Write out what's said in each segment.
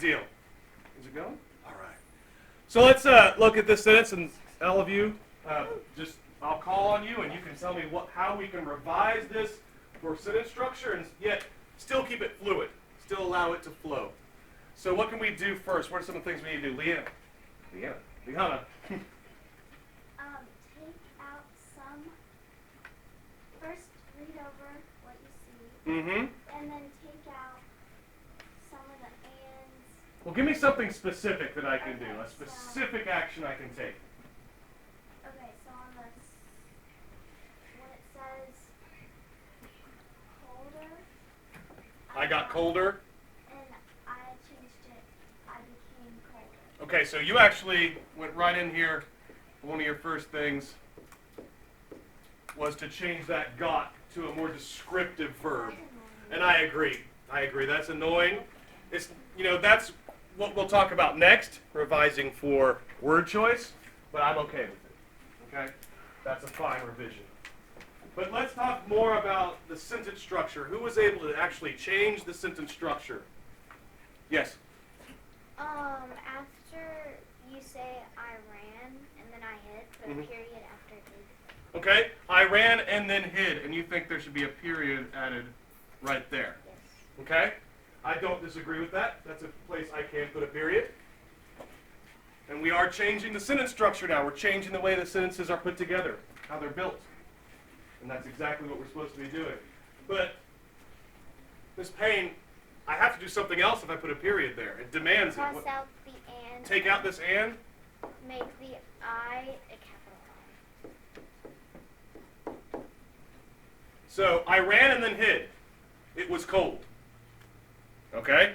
Deal. Is it going? All right. So let's look at this sentence, and all of you, I'll call on you, and you can tell me how we can revise this for sentence structure, and yet still keep it fluid, still allow it to flow. So what can we do first? What are some of the things we need to do? Liana. Take out some. First, read over what you see. Mm-hmm. And then take out some of the ands. Well, give me something specific that I can do, a Okay, specific action I can take. Okay, so on this, when it says colder. I got colder. And I changed it. I became colder. Okay, so you actually went right in here. One of your first things was to change that got to a more descriptive verb. And I agree. That's annoying. That's what we'll talk about next, revising for word choice, but I'm okay with it. Okay? That's a fine revision. But let's talk more about the sentence structure. Who was able to actually change the sentence structure? Yes? After you say I ran and then I hid, put a period after hid. Okay, I ran and then hid, and you think there should be a period added right there. Yes. Okay? I don't disagree with that. That's a place I can put a period. And we are changing the sentence structure now. We're changing the way the sentences are put together, how they're built. And that's exactly what we're supposed to be doing. But, Ms. Payne, I have to do something else if I put a period there. It demands it. Cross out the and. Take out this and? Make the I a capital I. So, I ran and then hid. It was cold. Okay?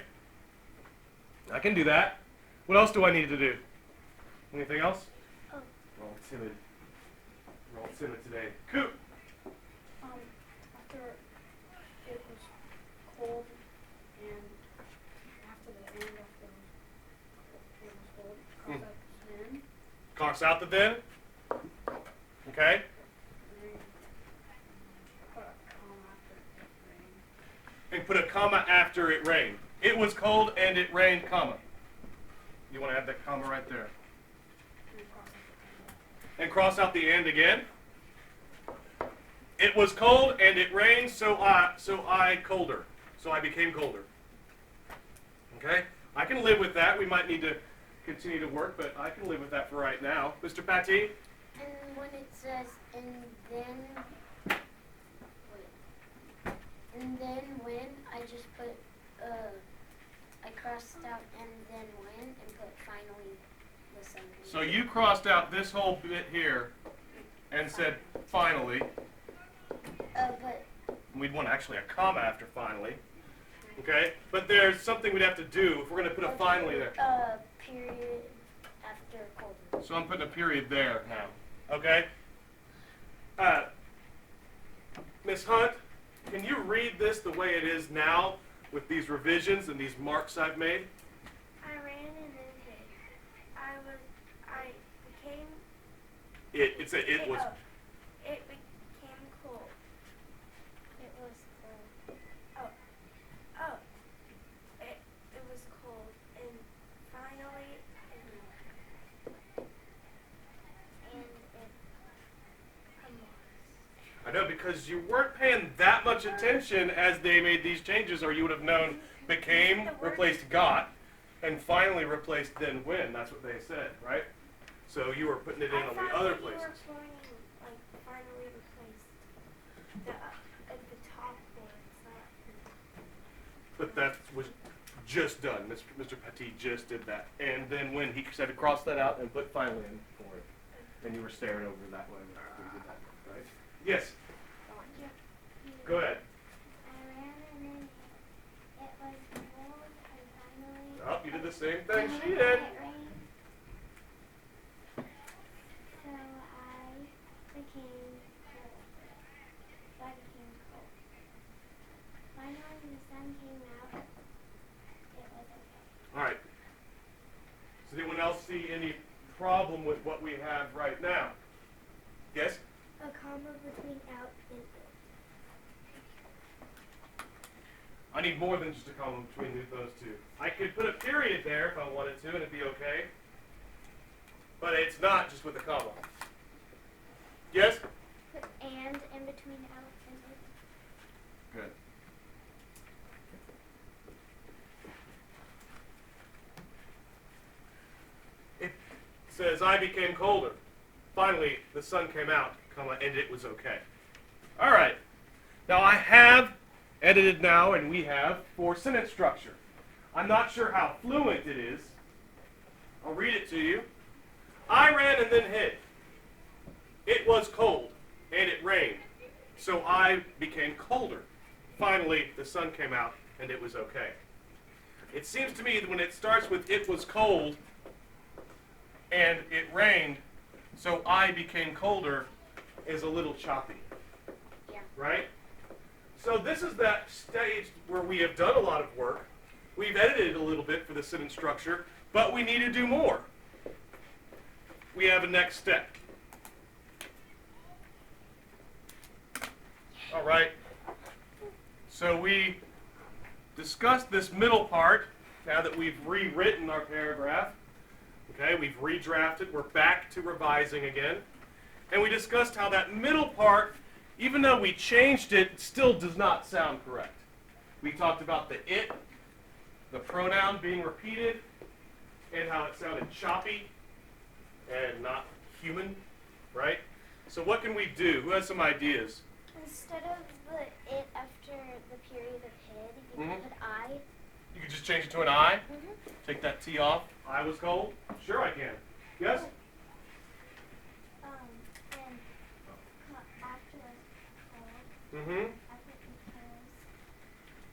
I can do that. What else do I need to do? Anything else? Oh. We're all timid. We're all timid today. Coop. After it was cold and after the end after it was cold, Cross out the then. Okay? and put a And put a comma after it rained. comma after it rained. It was cold and it rained, comma. You want to add that comma right there. And cross out the and again. It was cold and it rained, so I colder. So I became colder. Okay? I can live with that. We might need to continue to work, but I can live with that for right now. Mr. Paty? And when it says and then when, I just put, I crossed out and then when and put finally the same. So you crossed out this whole bit here and said finally. But We'd want actually a comma after finally. Okay? But there's something we'd have to do if we're going to put a finally there. Period after colder. So I'm putting a period there now. Okay? Miss Hunt, can you read this the way it is now with these revisions and these marks I've made? I ran and then hid. I became. It was. It became cold. It was it was cold and finally and it I know, because you weren't paying that much attention as they made these changes, or you would have known became replaced got, and finally replaced then when. That's what they said, right? So you were putting it in on the other places. You were like finally replaced the at the top there. But that was just done. Mr. Paty just did that. And then when he said to cross that out and put finally in for it. And you were staring over that way. Right? Yes? Go ahead. I ran and then it was cold and finally. Oh, you did the same thing she did. It rained. So I became cold. Finally the sun came out. It was okay. All right. Does anyone else see any problem with what we have right now? Yes? A comma between out and I need more than just a comma between those two. I could put a period there if I wanted to, and it'd be okay. But it's not just with a comma. Yes? Put and in between out and in. Good. It says, I became colder. Finally, the sun came out, comma, and it was okay. All right. Now, I have edited now, and we have, for sentence structure. I'm not sure how fluent it is. I'll read it to you. I ran and then hid. It was cold, and it rained, so I became colder. Finally, the sun came out, and it was okay. It seems to me that when it starts with it was cold, and it rained, so I became colder, is a little choppy. Yeah. Right? So this is that stage where we have done a lot of work. We've edited a little bit for the sentence structure, but we need to do more. We have a next step. All right. So we discussed this middle part now that we've rewritten our paragraph. Okay, we've redrafted. We're back to revising again. And we discussed how that middle part, even though we changed it, still does not sound correct. We talked about the it, the pronoun being repeated, and how it sounded choppy and not human, right? So what can we do? Who has some ideas? Instead of the it after the period of hid, you Mhm. can put I. You could just change it to an I. Mm-hmm. Take that T off. I was cold. Sure, I can. Yes? And after cold, Mm-hmm. I put because.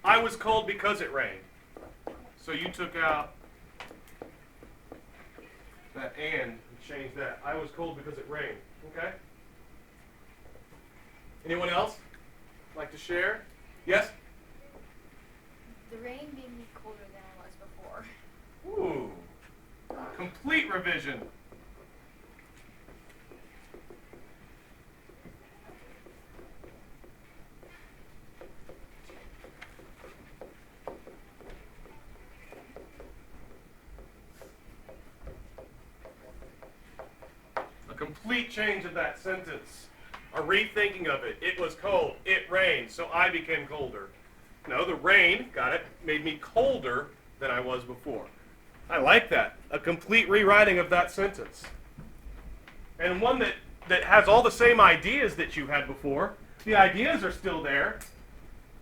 I was cold because it rained. So you took out that and changed that. I was cold because it rained. Okay? Anyone else like to share? Yes? The rain made me colder than I was before. Ooh. Complete revision. A complete change of that sentence. A rethinking of it. It was cold. It rained, so I became colder. No, the rain, got it, made me colder than I was before. I like that. A complete rewriting of that sentence. And one that has all the same ideas that you had before. The ideas are still there.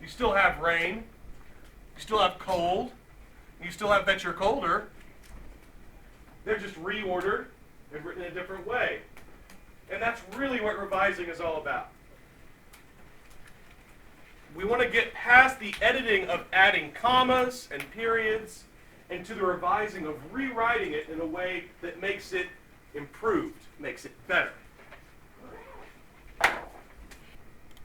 You still have rain. You still have cold. You still have that you're colder. They're just reordered and written in a different way. And that's really what revising is all about. We want to get past the editing of adding commas and periods and to the revising of rewriting it in a way that makes it improved, makes it better.